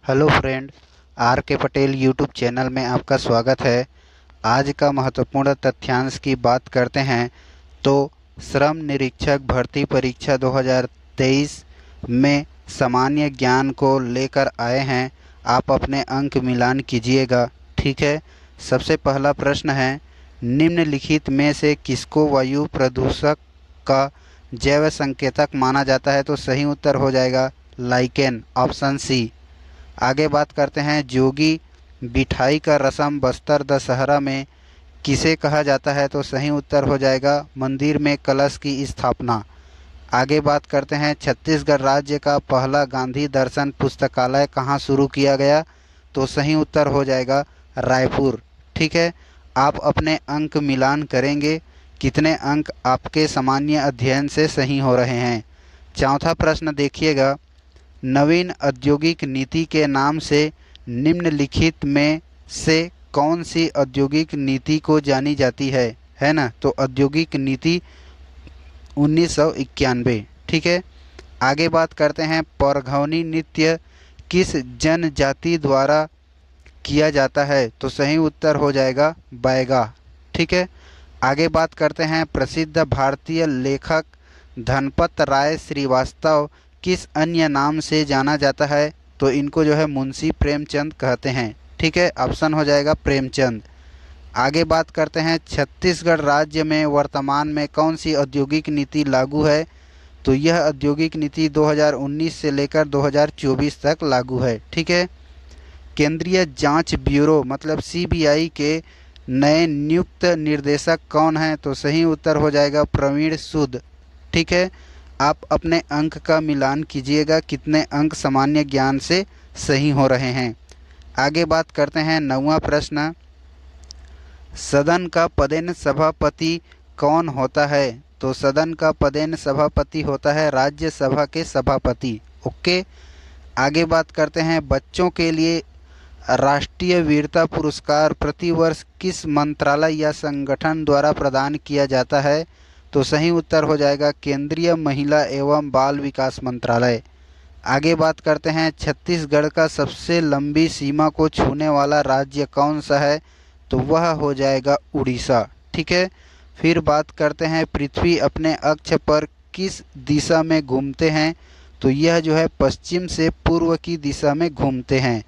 Hello friend, are के Patel YouTube channel में आपका स्वागत है। आज का महत्वपूर्ण तथ्यांश की बात करते हैं तो श्रम निरीक्षक भर्ती परीक्षा 2023 में सामान्य ज्ञान को लेकर आए हैं। आप अपने अंक मिलान कीजिएगा, ठीक है। सबसे पहला प्रश्न है, निम्नलिखित में से किसको वायु प्रदूषक का जैव संकेतक माना जाता है? तो सही उत्तर हो जाएगा लाइकेन, ऑप्शन सी। आगे बात करते हैं, जोगी बिठाई का रस्म बस्तर दशहरा में किसे कहा जाता है? तो सही उत्तर हो जाएगा मंदिर में कलश की स्थापना। आगे बात करते हैं, छत्तीसगढ़ राज्य का पहला गांधी दर्शन पुस्तकालय कहाँ शुरू किया गया? तो सही उत्तर हो जाएगा रायपुर, ठीक है। आप अपने अंक मिलान करेंगे, कितने अंक आपके सामान्य अध्ययन से सही हो रहे हैं। चौथा प्रश्न देखिएगा, नवीन औद्योगिक नीति के नाम से निम्नलिखित में से कौन सी औद्योगिक नीति को जानी जाती है ना? तो औद्योगिक नीति 1991, ठीक है। आगे बात करते हैं, परघौनी नृत्य किस जनजाति द्वारा किया जाता है? तो सही उत्तर हो जाएगा बैगा, ठीक है। आगे बात करते हैं, प्रसिद्ध भारतीय लेखक धनपत राय श्रीवास्तव किस अन्य नाम से जाना जाता है? तो इनको जो है मुंशी प्रेमचंद कहते हैं, ठीक है। ऑप्शन हो जाएगा प्रेमचंद। आगे बात करते हैं, छत्तीसगढ़ राज्य में वर्तमान में कौन सी औद्योगिक नीति लागू है? तो यह औद्योगिक नीति 2019 से लेकर 2024 तक लागू है, ठीक है। केंद्रीय जांच ब्यूरो मतलब सीबीआई के नए नियुक्त निर्देशक कौन हैं? तो सही उत्तर हो जाएगा प्रवीण सूद, ठीक है। आप अपने अंक का मिलान कीजिएगा, कितने अंक सामान्य ज्ञान से सही हो रहे हैं। आगे बात करते हैं, 9वां प्रश्न, सदन का पदेन सभापति कौन होता है? तो सदन का पदेन सभापति होता है राज्यसभा के सभापति, ओके। आगे बात करते हैं, बच्चों के लिए राष्ट्रीय वीरता पुरस्कार प्रतिवर्ष किस मंत्रालय या संगठन द्वारा प्रदान किया जाता है? तो सही उत्तर हो जाएगा केंद्रीय महिला एवं बाल विकास मंत्रालय। आगे बात करते हैं, छत्तीसगढ़ का सबसे लंबी सीमा को छूने वाला राज्य कौन सा है? तो वह हो जाएगा उड़ीसा, ठीक है। फिर बात करते हैं, पृथ्वी अपने अक्ष पर किस दिशा में घूमते हैं? तो यह जो है पश्चिम से पूर्व की दिशा में घूमते हैं।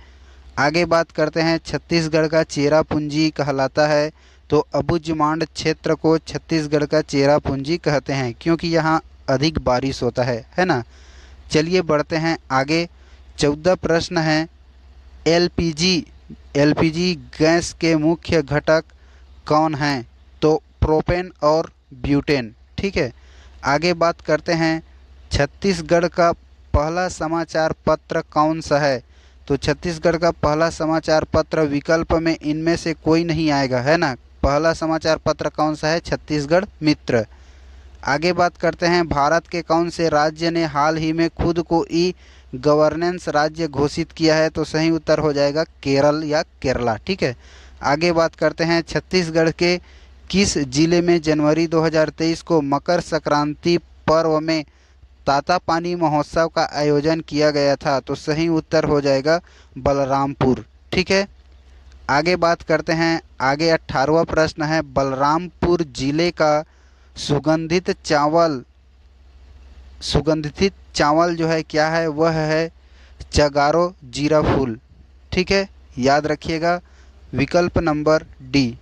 आगे बात करते हैं, छत्तीसगढ़ का चेरापूंजी कहलाता है। तो अबुझमाड़ क्षेत्र को छत्तीसगढ़ का चेरापूंजी कहते हैं क्योंकि यहाँ अधिक बारिश होता है ना। चलिए बढ़ते हैं आगे। 14 प्रश्न है, एलपीजी गैस के मुख्य घटक कौन हैं? तो प्रोपेन और ब्यूटेन, ठीक है। आगे बात करते हैं, छत्तीसगढ़ का पहला समाचार पत्र कौन सा है? तो छत्तीसगढ़ का पहला समाचार पत्र विकल्प में इनमें से कोई नहीं आएगा, है ना। पहला समाचार पत्र कौन सा है? छत्तीसगढ़ मित्र। आगे बात करते हैं, भारत के कौन से राज्य ने हाल ही में खुद को ई गवर्नेंस राज्य घोषित किया है? तो सही उत्तर हो जाएगा केरल या केरला, ठीक है। आगे बात करते हैं, छत्तीसगढ़ के किस जिले में जनवरी 2023 को मकर संक्रांति पर्व में तातापानी महोत्सव का आयोजन किया गया था? तो सही उत्तर हो जाएगा बलरामपुर, ठीक है। आगे बात करते हैं, आगे 18वां प्रश्न है, बलरामपुर जिले का सुगंधित चावल जो है क्या है? वह है चगारो जीरा फूल, ठीक है, याद रखिएगा, विकल्प नंबर डी।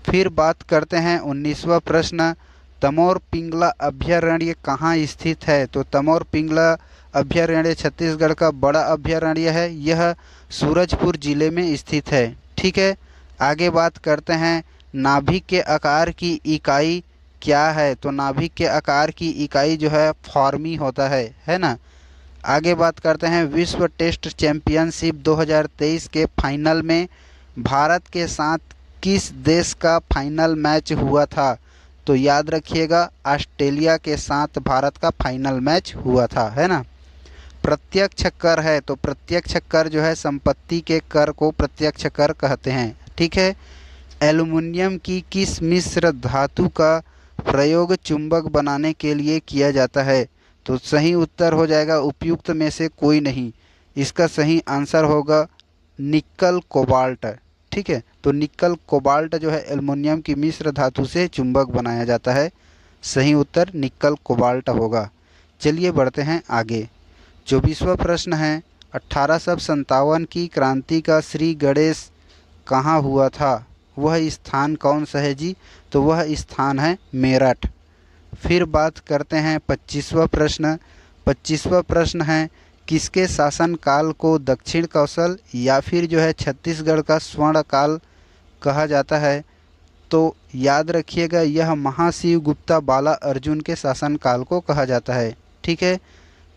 फिर बात करते हैं 19वां प्रश्न, तमोर पिंगला अभयारण्य कहाँ स्थित है? तो तमोर पिंगला अभयारण्य छत्तीसगढ़ का बड़ा अभयारण्य है, यह सूरजपुर जिले में स्थित है, ठीक है। आगे बात करते हैं, नाभिक के आकार की इकाई क्या है? तो नाभिक के आकार की इकाई जो है फॉर्मी होता है ना। आगे बात करते हैं, विश्व टेस्ट चैंपियनशिप 2023 के फाइनल में भारत के साथ किस देश का फाइनल मैच हुआ था? तो याद रखिएगा ऑस्ट्रेलिया के साथ भारत का फाइनल मैच हुआ था, है ना। प्रत्यक्ष कर है, तो प्रत्यक्ष कर जो है संपत्ति के कर को प्रत्यक्ष कर कहते हैं, ठीक है। एल्युमिनियम की किस मिश्र धातु का प्रयोग चुंबक बनाने के लिए किया जाता है? तो सही उत्तर हो जाएगा उपयुक्त में से कोई नहीं, इसका सही आंसर होगा निकल कोबाल्ट। ठीक है, तो निकल कोबाल्ट जो है एल्युमिनियम की मिश्र धातु से चुंबक बनाया जाता है। सही उत्तर निकल कोबाल्ट होगा। चलिए बढ़ते हैं आगे। 24वां प्रश्न है, 1857 की क्रांति का श्री गणेश कहाँ हुआ था? वह स्थान कौन सा है जी? तो वह स्थान है मेरठ। फिर बात करते हैं 25वां प्रश्न। 25वां प्रश्न है, किसके शासनकाल को दक्षिण कौशल या फिर जो है छत्तीसगढ़ का स्वर्ण काल कहा जाता है? तो याद रखिएगा, यह महाशिव गुप्ता बाला अर्जुन के शासनकाल को कहा जाता है। ठीक है।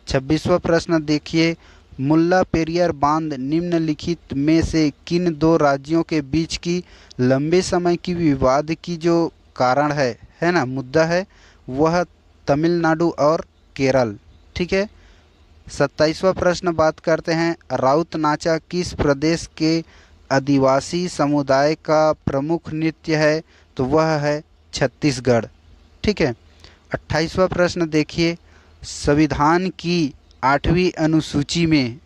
26वां प्रश्न देखिए, मुल्ला पेरियार बांध निम्नलिखित में से किन दो राज्यों के बीच की लंबे समय की विवाद की जो कारण है ना, मुद्दा है, वह तमिलनाडु और केरल। ठीक है। 27वां प्रश्न बात करते हैं, राउत नाचा किस प्रदेश के आदिवासी समुदाय का प्रमुख नृत्य है? तो वह है छत्तीसगढ़। ठीक है। 28वां प्रश्न देखिए, संविधान की 8वीं अनुसूची में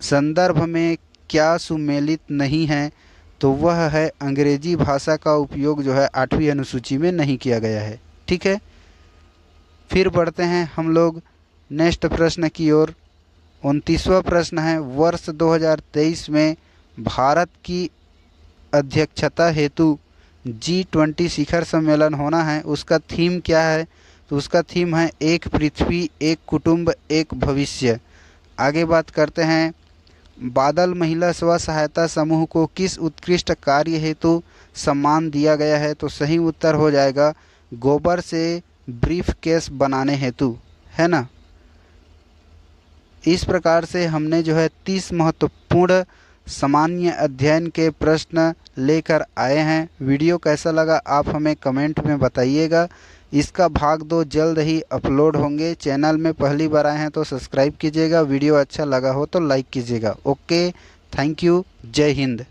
संदर्भ में क्या सुमेलित नहीं है? तो वह है अंग्रेजी भाषा का उपयोग जो है 8वीं अनुसूची में नहीं किया गया है। ठीक है। फिर बढ़ते हैं हम लोग नेक्स्ट प्रश्न की ओर। 29वां प्रश्न है, वर्ष 2023 में भारत की अध्यक्षता हेतु G20 शिखर सम्मेलन होना है, उसका थीम क्या है? तो उसका थीम है एक पृथ्वी, एक कुटुंब, एक भविष्य। आगे बात करते हैं, बादल महिला स्व सहायता समूह को किस उत्कृष्ट कार्य हेतु सम्मान दिया गया है? तो सही उत्तर हो जाएगा गोबर से ब्रीफ केस बनाने हेतु, है ना। इस प्रकार से हमने जो है 30 महत्वपूर्ण सामान्य अध्ययन के प्रश्न लेकर आए हैं। वीडियो कैसा लगा आप हमें कमेंट में बताइएगा। इसका भाग 2 जल्द ही अपलोड होंगे। चैनल में पहली बार आए हैं तो सब्सक्राइब कीजिएगा। वीडियो अच्छा लगा हो तो लाइक कीजिएगा। ओके, थैंक यू, जय हिंद।